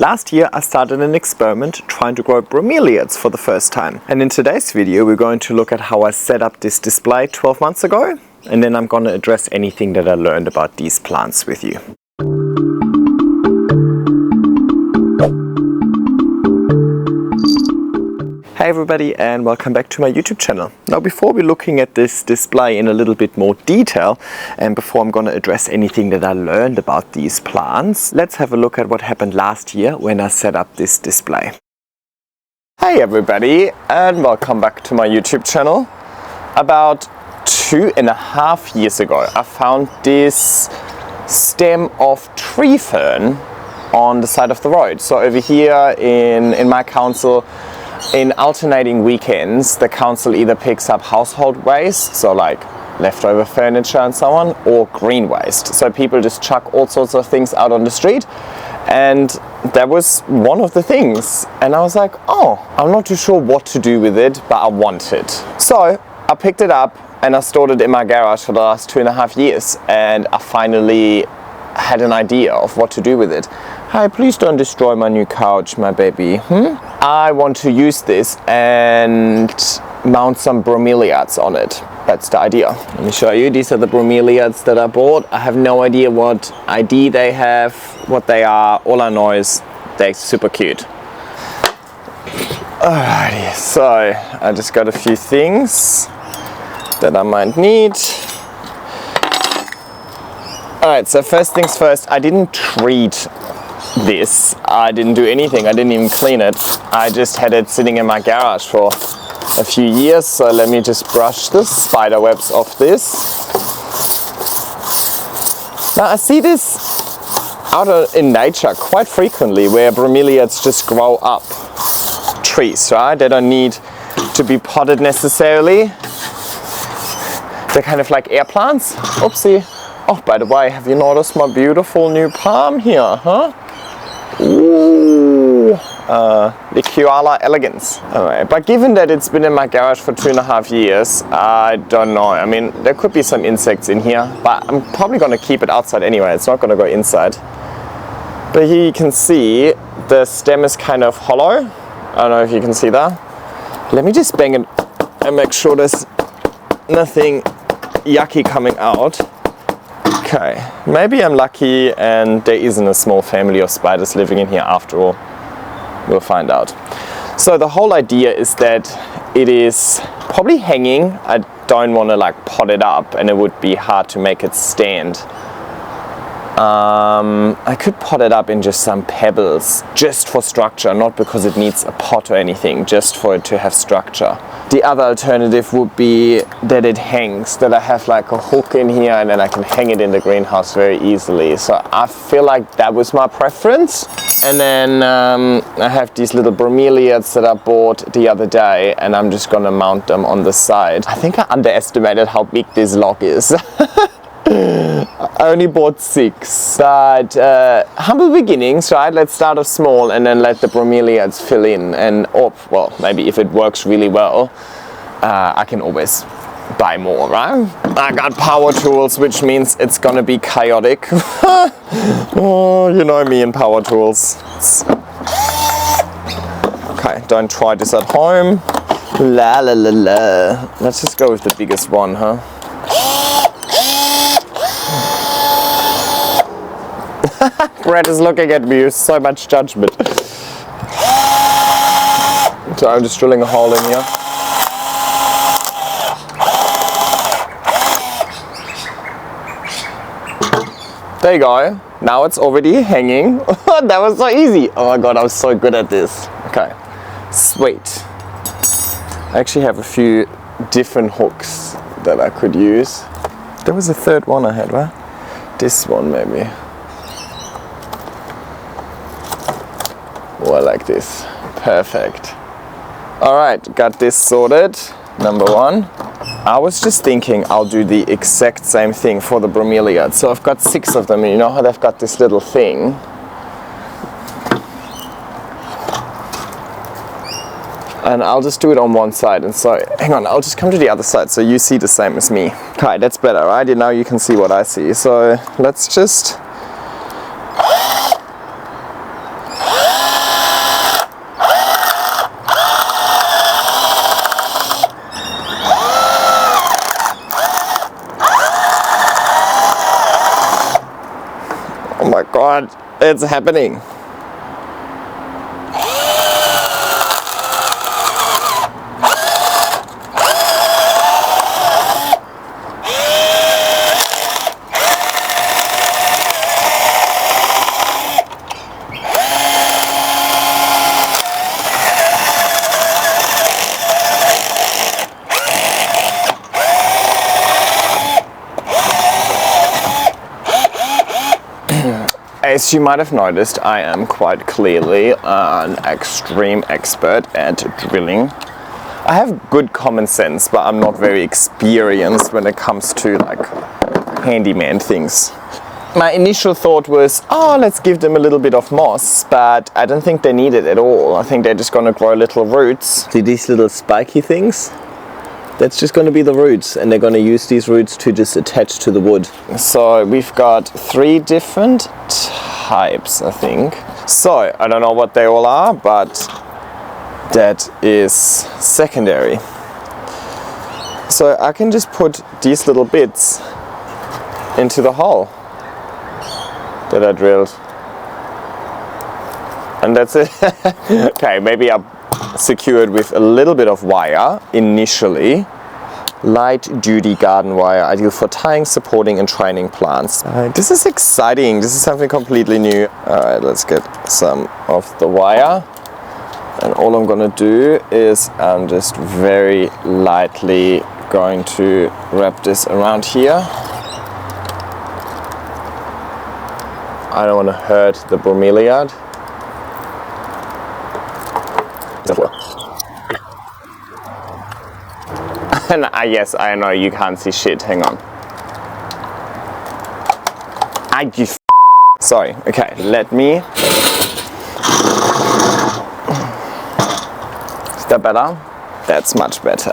Last year I started an experiment trying to grow bromeliads for the first time, and in today's video we're going to look at how I set up this display 12 months ago, and then I'm going to address anything that I learned about these plants with you. Hey everybody, and welcome back to my YouTube channel. Now before we're looking at this display in a little bit more detail, and before I'm going to address anything that I learned about these plants, let's have a look at what happened last year when I set up this display. Hey everybody, and welcome back to my YouTube channel. About 2.5 years ago I found this stem of tree fern on the side of the road. So over here in my council, in alternating weekends, the council either picks up household waste, so like leftover furniture and so on, or green waste. So people just chuck all sorts of things out on the street, and that was one of the things. And I was like, oh, I'm not too sure what to do with it, but I want it. So I picked it up and I stored it in my garage for the last 2.5 years, and I finally had an idea of what to do with it. Hi, please don't destroy my new couch, my baby. I want to use this and mount some bromeliads on it. That's the idea. Let me show you. These are the bromeliads that I bought. I have no idea what ID they have, what they are. All I know is they're super cute. Alrighty, so I just got a few things that I might need. Alright, so first things first, I didn't treat this. I didn't do anything. I didn't even clean it. I just had it sitting in my garage for a few years. So let me just brush the spider webs off this. Now I see this out in nature quite frequently, where bromeliads just grow up trees, right? They don't need to be potted necessarily. They're kind of like air plants. Oopsie. Oh, by the way, have you noticed my beautiful new palm here, huh? Ooh, the Koala elegans. Alright, but given that it's been in my garage for 2.5 years, I don't know. I mean, there could be some insects in here, but I'm probably going to keep it outside anyway. It's not going to go inside. But here you can see the stem is kind of hollow. I don't know if you can see that. Let me just bang it and make sure there's nothing yucky coming out. Okay, maybe I'm lucky and there isn't a small family of spiders living in here after all. We'll find out. So the whole idea is that it is probably hanging. I don't want to like pot it up, and it would be hard to make it stand. I could pot it up in just some pebbles, just for structure, not because it needs a pot or anything, just for it to have structure. The other alternative would be that it hangs, that I have like a hook in here and then I can hang it in the greenhouse very easily. So I feel like that was my preference. And then I have these little bromeliads that I bought the other day, and I'm just gonna mount them on the side. I think I underestimated how big this log is. I only bought 6, but humble beginnings, right? Let's start off small and then let the bromeliads fill in, and well, maybe if it works really well, I can always buy more, right? I got power tools, which means it's gonna be chaotic. Oh, you know me and power tools. Okay, don't try this at home. La la la la. Let's just go with the biggest one, huh? Brett is looking at me with so much judgment. So I'm just drilling a hole in here. There you go. Now it's already hanging. That was so easy. Oh my god, I was so good at this. Okay, sweet. I actually have a few different hooks that I could use. There was a third one I had, right? This one maybe. Oh, I like this. Perfect. Alright, got this sorted. Number 1. I was just thinking I'll do the exact same thing for the bromeliads. So I've got 6 of them, and you know how they've got this little thing? And I'll just do it on one side, and so, hang on, I'll just come to the other side so you see the same as me. Okay, that's better, right? Now you can see what I see. So let's just God, it's happening. As you might have noticed, I am quite clearly an extreme expert at drilling. I have good common sense, but I'm not very experienced when it comes to like handyman things. My initial thought was, oh, let's give them a little bit of moss, but I don't think they need it at all. I think they're just going to grow little roots. See these little spiky things? That's just going to be the roots, and they're going to use these roots to just attach to the wood. So we've got 3 different types, I think. So I don't know what they all are, but that is secondary. So I can just put these little bits into the hole that I drilled. And that's it. Okay, maybe I'll secure it with a little bit of wire initially. Light duty garden wire, ideal for tying, supporting and training plants. This is exciting. This is something completely new. Alright, let's get some of the wire. And all I'm gonna do is I'm just very lightly going to wrap this around here. I don't want to hurt the bromeliad. And yes, I know you can't see shit. Hang on. Sorry. Okay, let me. Is that better? That's much better.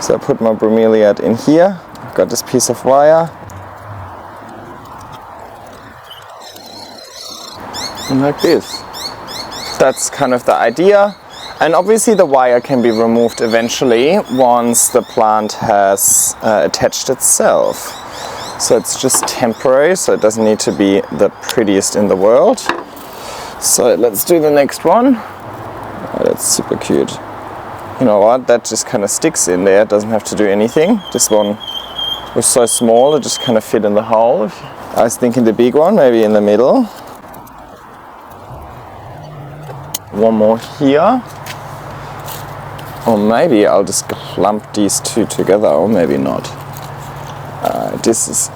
So I put my bromeliad in here. I've got this piece of wire. And like this. That's kind of the idea. And obviously the wire can be removed eventually once the plant has attached itself. So it's just temporary, so it doesn't need to be the prettiest in the world. So let's do the next one. Oh, that's super cute. You know what, that just kind of sticks in there, it doesn't have to do anything. This one was so small, it just kind of fit in the hole. I was thinking the big one, maybe in the middle. One more here. Or maybe I'll just clump these 2 together, or maybe not. This is,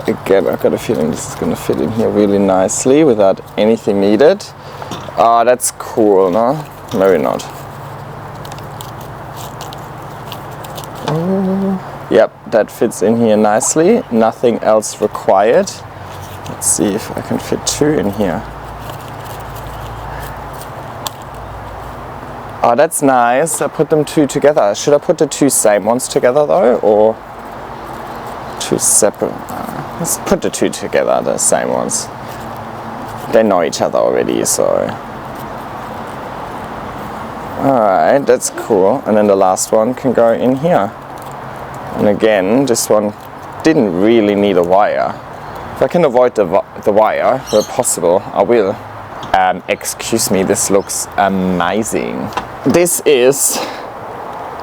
again, I've got a feeling this is going to fit in here really nicely without anything needed. Ah, that's cool, no? Maybe not. Yep, that fits in here nicely. Nothing else required. Let's see if I can fit 2 in here. Oh, that's nice. I put them 2 together. Should I put the 2 same ones together though, or 2 separate? Let's put the 2 together, the same ones. They know each other already, so. Alright, that's cool. And then the last one can go in here. And again, this one didn't really need a wire. If I can avoid the wire where possible, I will. Excuse me, this looks amazing. This is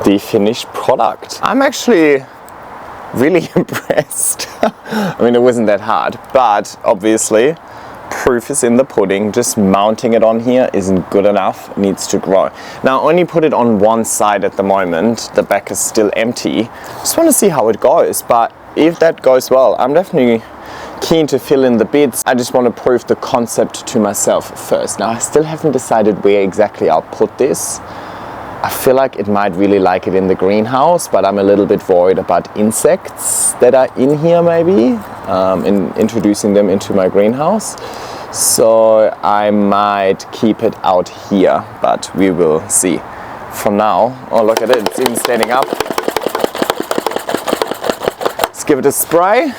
the finished product. I'm actually really impressed. I mean, it wasn't that hard, but obviously proof is in the pudding. Just mounting it on here isn't good enough. It needs to grow. Now, I only put it on one side at the moment. The back is still empty. Just want to see how it goes, but if that goes well, I'm definitely keen to fill in the bits. I just want to prove the concept to myself first. Now, I still haven't decided where exactly I'll put this. I feel like it might really like it in the greenhouse, but I'm a little bit worried about insects that are in here maybe, in introducing them into my greenhouse. So I might keep it out here, but we will see. For now, oh look at it, it's even standing up. Let's give it a spray.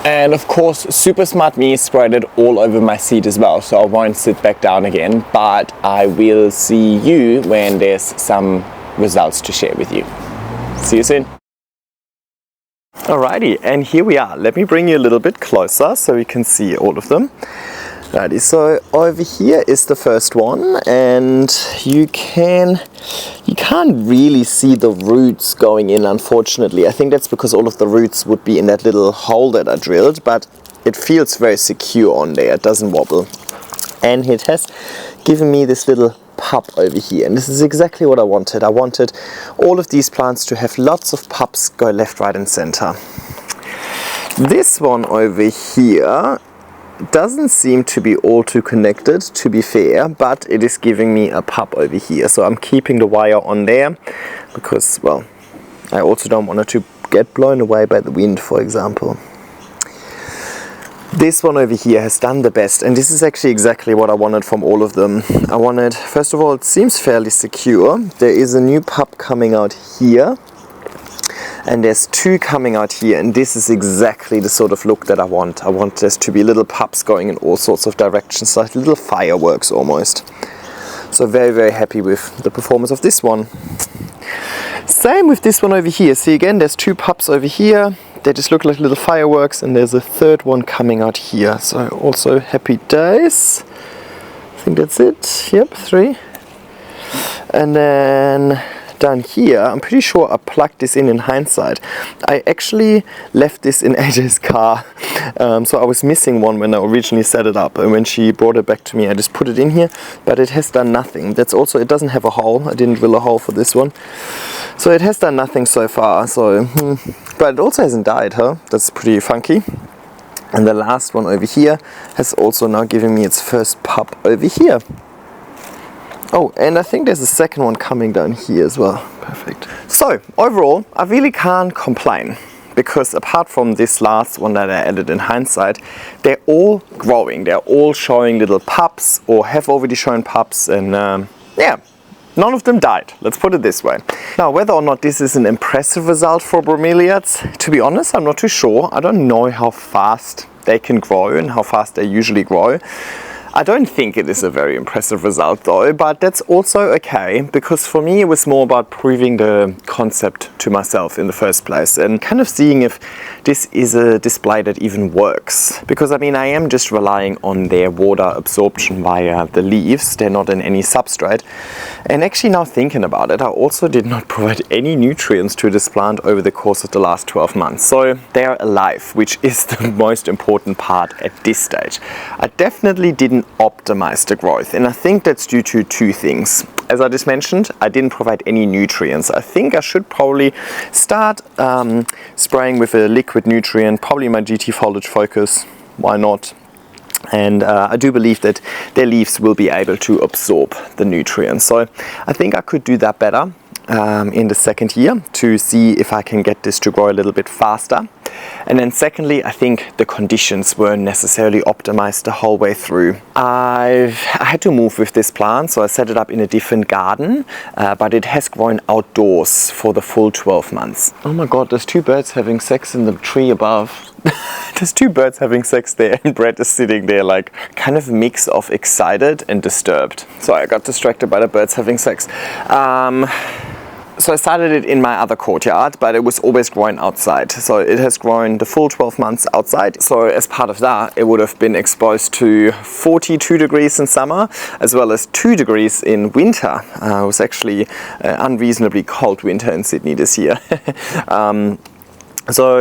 And of course, super smart me sprayed it all over my seat as well, so I won't sit back down again, but I will see you when there's some results to share with you. See you soon. Alrighty, and here we are. Let me bring you a little bit closer so you can see all of them. Righty, so over here is the first one, and you can't really see the roots going in, unfortunately. I think that's because all of the roots would be in that little hole that I drilled, but it feels very secure on there, it doesn't wobble. And it has given me this little pup over here, and this is exactly what I wanted. I wanted all of these plants to have lots of pups go left, right and center. This one over here doesn't seem to be all too connected, to be fair, but it is giving me a pup over here. So I'm keeping the wire on there because, well, I also don't want it to get blown away by the wind, for example. This one over here has done the best, and this is actually exactly what I wanted from all of them. I wanted, first of all, it seems fairly secure. There is a new pup coming out here, and there's two coming out here, and this is exactly the sort of look that I want. I want this to be little pups going in all sorts of directions, like little fireworks almost. So very, very happy with the performance of this one. Same with this one over here. See, again, there's two pups over here. They just look like little fireworks, and there's a third one coming out here. So also happy days. I think that's it. Yep, 3. And then down here, I'm pretty sure I plugged this in hindsight. I actually left this in AJ's car, so I was missing one when I originally set it up, and when she brought it back to me I just put it in here, but it has done nothing. That's also, it doesn't have a hole. I didn't drill a hole for this one, so it has done nothing so far. So but it also hasn't died, huh? That's pretty funky. And the last one over here has also now given me its first pup over here. Oh, and I think there's a second one coming down here as well. Perfect. So, overall, I really can't complain, because apart from this last one that I added in hindsight, they're all growing. They're all showing little pups, or have already shown pups, and yeah, none of them died. Let's put it this way. Now, whether or not this is an impressive result for bromeliads, to be honest, I'm not too sure. I don't know how fast they can grow and how fast they usually grow. I don't think it is a very impressive result though, but that's also okay, because for me it was more about proving the concept to myself in the first place and kind of seeing if this is a display that even works. Because I mean, I am just relying on their water absorption via the leaves, they're not in any substrate. And actually, now thinking about it, I also did not provide any nutrients to this plant over the course of the last 12 months. So they are alive, which is the most important part at this stage. I definitely didn't optimize the growth, and I think that's due to two things. As I just mentioned, I didn't provide any nutrients. I think I should probably start spraying with a liquid nutrient, probably my GT Foliage Focus, why not? And I do believe that their leaves will be able to absorb the nutrients. So I think I could do that better in the second year to see if I can get this to grow a little bit faster. And then secondly, I think the conditions weren't necessarily optimized the whole way through. I had to move with this plant, so I set it up in a different garden, but it has grown outdoors for the full 12 months. Oh my god, there's two birds having sex in the tree above. There's two birds having sex there, and Brett is sitting there like kind of mix of excited and disturbed. So I got distracted by the birds having sex. So I started it in my other courtyard, but it was always growing outside. So it has grown the full 12 months outside. So as part of that, it would have been exposed to 42 degrees in summer, as well as 2 degrees in winter. It was actually an unreasonably cold winter in Sydney this year. So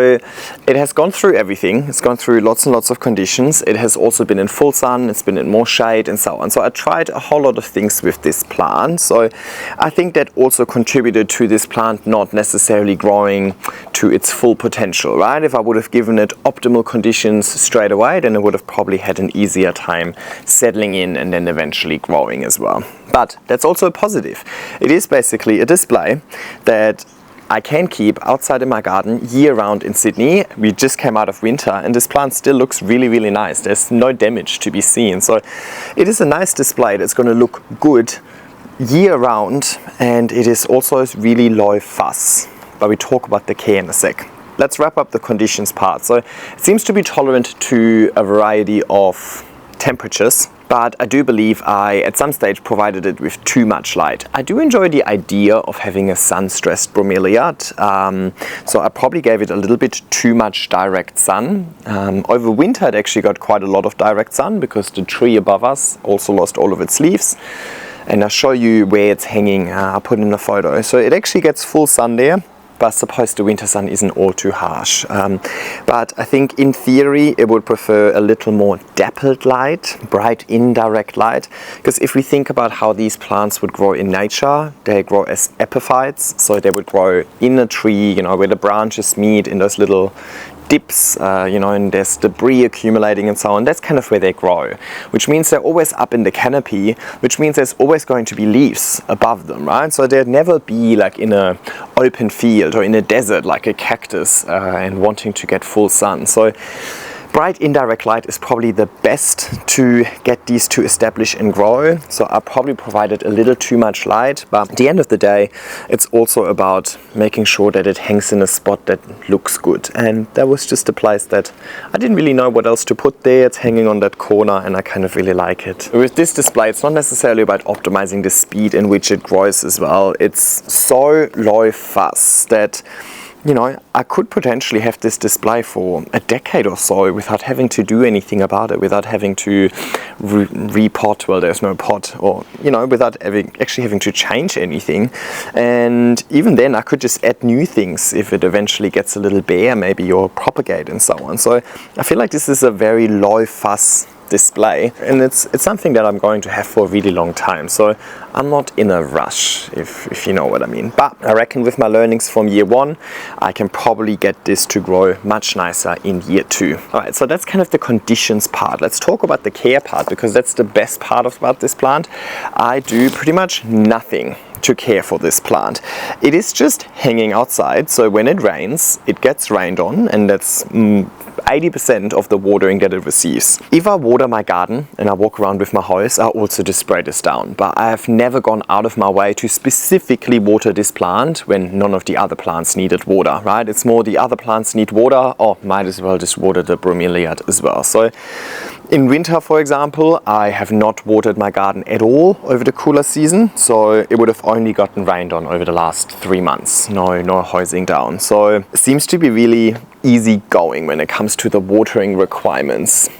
it has gone through everything. It's gone through lots and lots of conditions. It has also been in full sun, it's been in more shade and so on. So I tried a whole lot of things with this plant. So I think that also contributed to this plant not necessarily growing to its full potential, right? If I would have given it optimal conditions straight away, then it would have probably had an easier time settling in and then eventually growing as well. But that's also a positive. It is basically a display that I can keep outside in my garden year-round in Sydney. We just came out of winter and this plant still looks really, really nice. There's no damage to be seen. So it is a nice display that's going to look good year-round, and it is also really low fuss. But we talk about the care in a sec. Let's wrap up the conditions part. So it seems to be tolerant to a variety of temperatures. but I do believe I at some stage provided it with too much light. I do enjoy the idea of having a sun-stressed bromeliad, so I probably gave it a little bit too much direct sun. Over winter it actually got quite a lot of direct sun because the tree above us also lost all of its leaves. And I'll show you where it's hanging. I'll put in a photo. So it actually gets full sun there, but I suppose the winter sun isn't all too harsh. But I think in theory it would prefer a little more dappled light, bright indirect light. Because if we think about how these plants would grow in nature, they grow as epiphytes. So they would grow in a tree, you know, where the branches meet in those little dips, you know, and there's debris accumulating and so on. That's kind of where they grow, which means they're always up in the canopy, which means there's always going to be leaves above them, right? So they'd never be like in a open field or in a desert like a cactus and wanting to get full sun. So bright indirect light is probably the best to get these to establish and grow. So I probably provided a little too much light, but at the end of the day, it's also about making sure that it hangs in a spot that looks good. And that was just a place that I didn't really know what else to put there. It's hanging on that corner and I kind of really like it. With this display, it's not necessarily about optimizing the speed in which it grows as well. It's so low fuss that, you know, I could potentially have this display for a decade or so without having to do anything about it, without having to repot, well, there's no pot, or, you know, without actually having to change anything. And even then I could just add new things if it eventually gets a little bare maybe, or propagate and so on. So I feel like this is a very low fuss display, and it's something that I'm going to have for a really long time, so I'm not in a rush, if you know what I mean. But I reckon with my learnings from year 1 I can probably get this to grow much nicer in year 2. Alright, so that's kind of the conditions part. Let's talk about the care part, because that's the best part about this plant. I do pretty much nothing to care for this plant. It is just hanging outside, so when it rains it gets rained on, and that's 80% of the watering that it receives. If I water my garden and I walk around with my hose, I also just spray this down, but I have never gone out of my way to specifically water this plant when none of the other plants needed water, right? It's more the other plants need water, or might as well just water the bromeliad as well. So in winter, for example, I have not watered my garden at all over the cooler season, so it would have only gotten rained on over the last 3 months. No hosing down. So it seems to be really easy going when it comes to the watering requirements.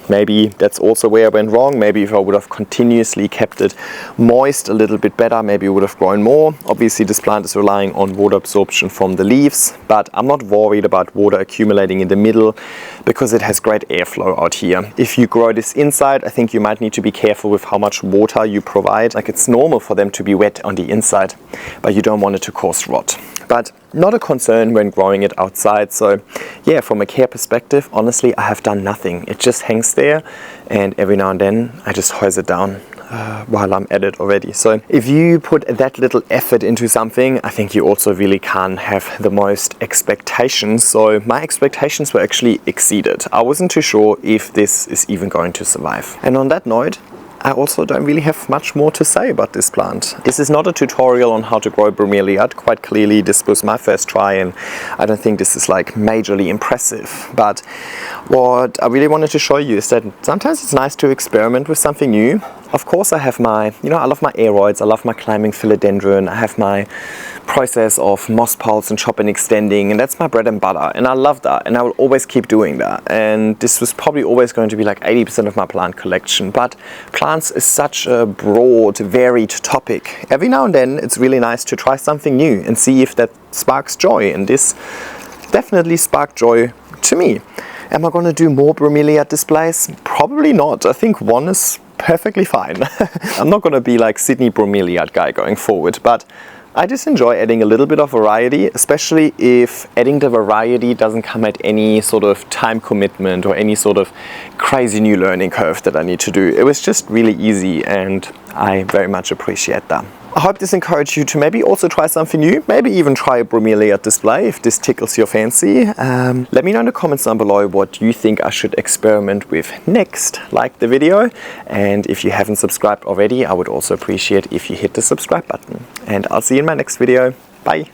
Maybe that's also where I went wrong. Maybe if I would have continuously kept it moist a little bit better, maybe it would have grown more. Obviously this plant is relying on water absorption from the leaves, but I'm not worried about water accumulating in the middle because it has great airflow out here. If you grow this inside, I think you might need to be careful with how much water you provide. Like, it's normal for them to be wet on the inside, but you don't want it to cause rot. But not a concern when growing it outside. So yeah, from a care perspective, honestly, I have done nothing. It just hangs there, and every now and then I just hose it down while I'm at it already. So if you put that little effort into something, I think you also really can't have the most expectations. So my expectations were actually exceeded. I wasn't too sure if this is even going to survive. And on that note, I also don't really have much more to say about this plant. This is not a tutorial on how to grow bromeliad. Quite clearly this was my first try, and I don't think this is like majorly impressive. But what I really wanted to show you is that sometimes it's nice to experiment with something new. Of course I have my, I love my aeroids, I love my climbing philodendron, I have my process of moss pulse and chop and extending, and that's my bread and butter, and I love that, and I will always keep doing that. And this was probably always going to be like 80% of my plant collection. But plants is such a broad, varied topic. Every now and then it's really nice to try something new and see if that sparks joy, and this definitely sparked joy to me. Am I going to do more bromeliad displays? Probably not. I think one is perfectly fine. I'm not going to be like Sydney bromeliad guy going forward, but I just enjoy adding a little bit of variety, especially if adding the variety doesn't come at any sort of time commitment or any sort of crazy new learning curve that I need to do. It was just really easy, and I very much appreciate that. I hope this encouraged you to maybe also try something new, maybe even try a bromeliad display if this tickles your fancy. Let me know in the comments down below what you think I should experiment with next. Like the video, and if you haven't subscribed already, I would also appreciate if you hit the subscribe button. And I'll see you in my next video. Bye!